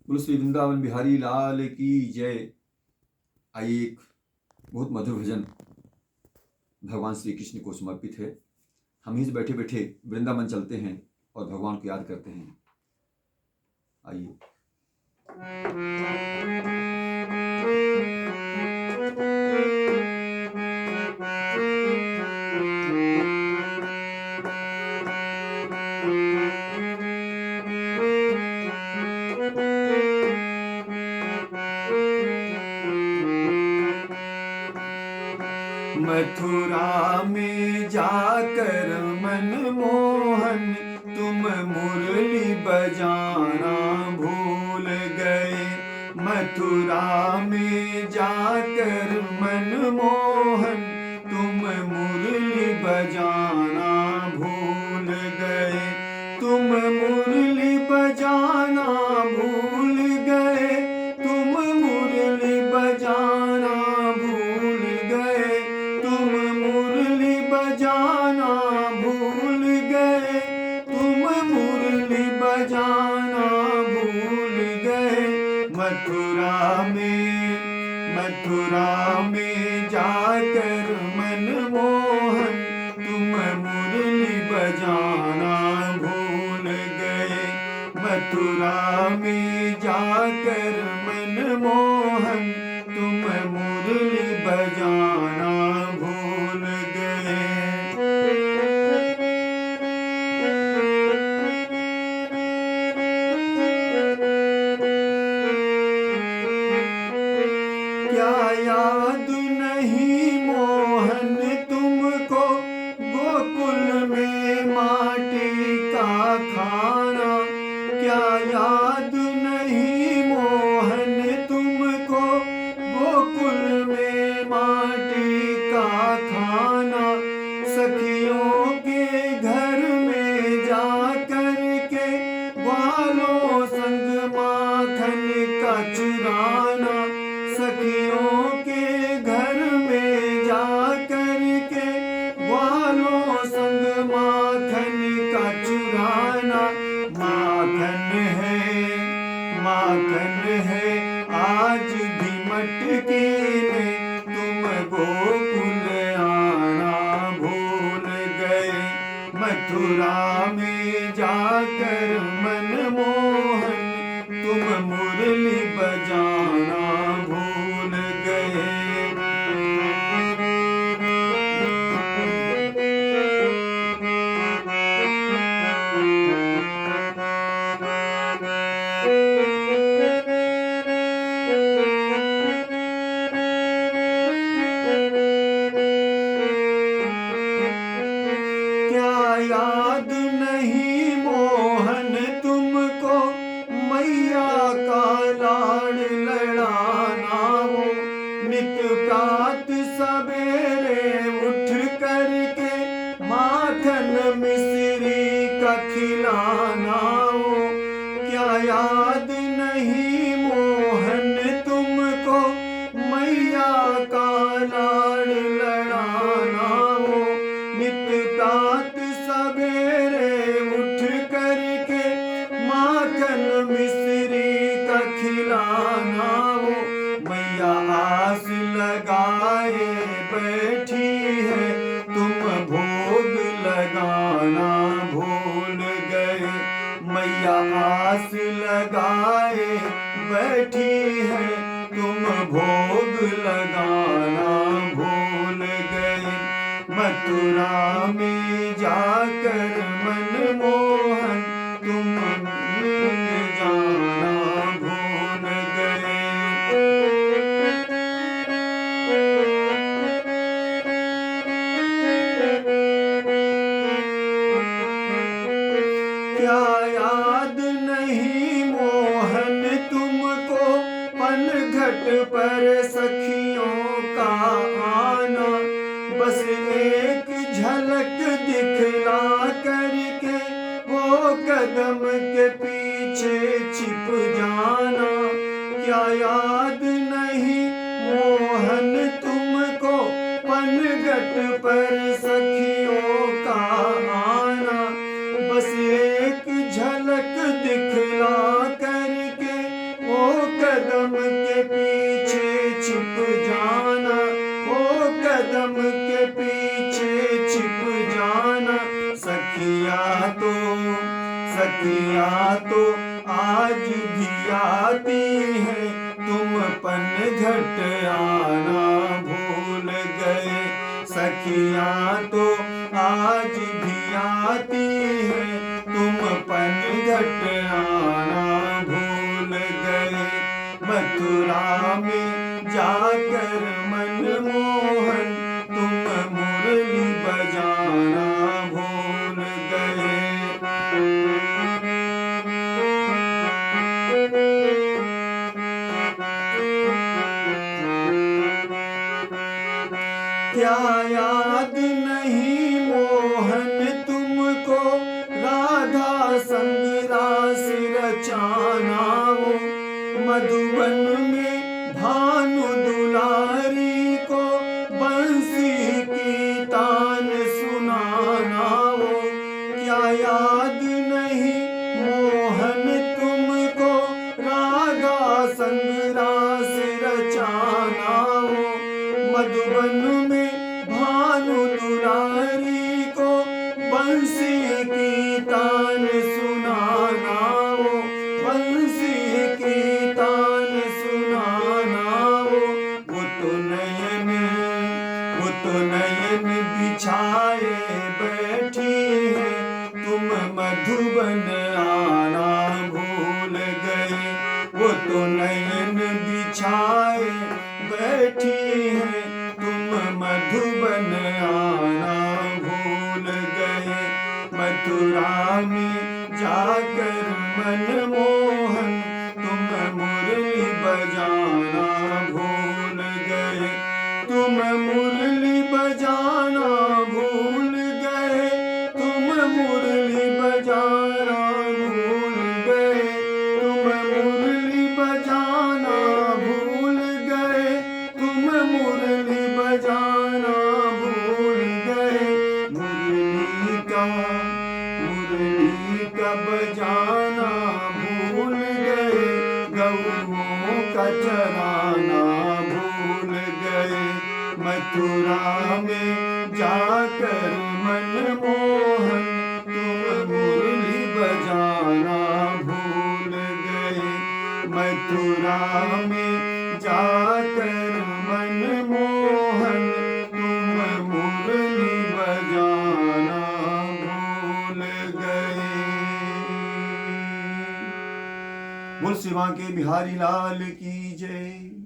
बोलो श्री वृंदावन बिहारी लाल की जय। आइए, एक बहुत मधुर भजन भगवान श्री कृष्ण को समर्पित है। हम ही से बैठे बैठे वृंदावन चलते हैं और भगवान को याद करते हैं। आइए। मथुरा में जाकर मनमोहन तुम मुरली बजाना भूल गए। मथुरा में जाकर मनमोहन तुम मुरली बजाना भूल गए। तुम मुरली बजाना भूल गए। तुम मुरली बजाना भूल गए। तुम मुरली बजाना भूल गए। तुम मुरली बजाना भूल गए। मथुरा में जाकर मनमोहन तुम मुरली बजाना भूल गए। मथुरा में जाकर मनमोहन तुम मुरली बजाना भूल गए। क्या याद नहीं मोहन तुमको गोकुल में माटी का खाना। क्या याद नहीं मोहन तुमको गोकुल में माटी का खाना। सखियों के घर में जा कर के ग्वालों संग माखन का चुराना। सखियों के घर में जा कर के ग्वालों संग माखन का चुराना। माखन है आज भी मटकी में तुम गोकुल आना भूल गए। मथुरा में जाकर मनमोहन तुम मुरली बजाना भूल गए। क्या याद नहीं मोहन तुमको मैया का लाड़ लड़ाना। वो नित प्रात सवेरे उठ करके माखन मिश्री का खिलाना। वो क्या याद नहीं मोहन तुमको मैया का लाड़ लड़ाना। वो नित प्रात सवेरे उठ करके माखन मिश्री का खिलाना। वो मैया आस लगाए बैठी है तुम भोग लगाना भूल गए। मैया आस लगाए बैठी है तुम भोग लगाना भूल गए। मथुरा में जाकर मनमोहन तुम जाना भूल गए। क्या याद नहीं मोहन तुमको पनघट पर सखियों का आना। बस एक झलक दिखला कर सखियाँ तो आज भी आती हैं, तुम पनघट आना भूल गए। सखियाँ तो आज भी आती हैं, तुम पनघट आना भूल गए। मथुरा में जाकर मनमोहन तुम मुरली बजाना भूल गए। क्या याद नहीं मोहन तुमको, राधा संग रास रचाना वो। मधुबन में भानु दुलारी को बंसी की तान सुनाना वो। क्या याद नहीं मोहन तुमको, राधा संग रास रचाना वो। मधुबन में भानु दुलारी को बंसी की तान सुनाना वो। बंसी की तान सुनाना वो। वो तो नयन बिछाए बैठी है, तुम मधुबन आना भूल गए। वो तो नयन बिछाए बैठी है, तुम मधुबन आना भूल गए। मथुरा में जाकर मनमोहन तुम मुरली बजाना भूल गए। तुम मुरली बजाना भूल गए। तुम मुरली बजाना भूल गए। तुम मुरली बजाना भूल गए। तुम मुरली बजाना भूल गए। मुरली का बजाना भूल गए। गौओं का चराना भूल गए। मथुरा में जाकर मनमोहन तुम मुरली बजाना भूल गए। मथुरा में जाकर मनमोहन तुम मुरली बजाना भूल गए। बोल शिवा के बिहारी लाल की जय।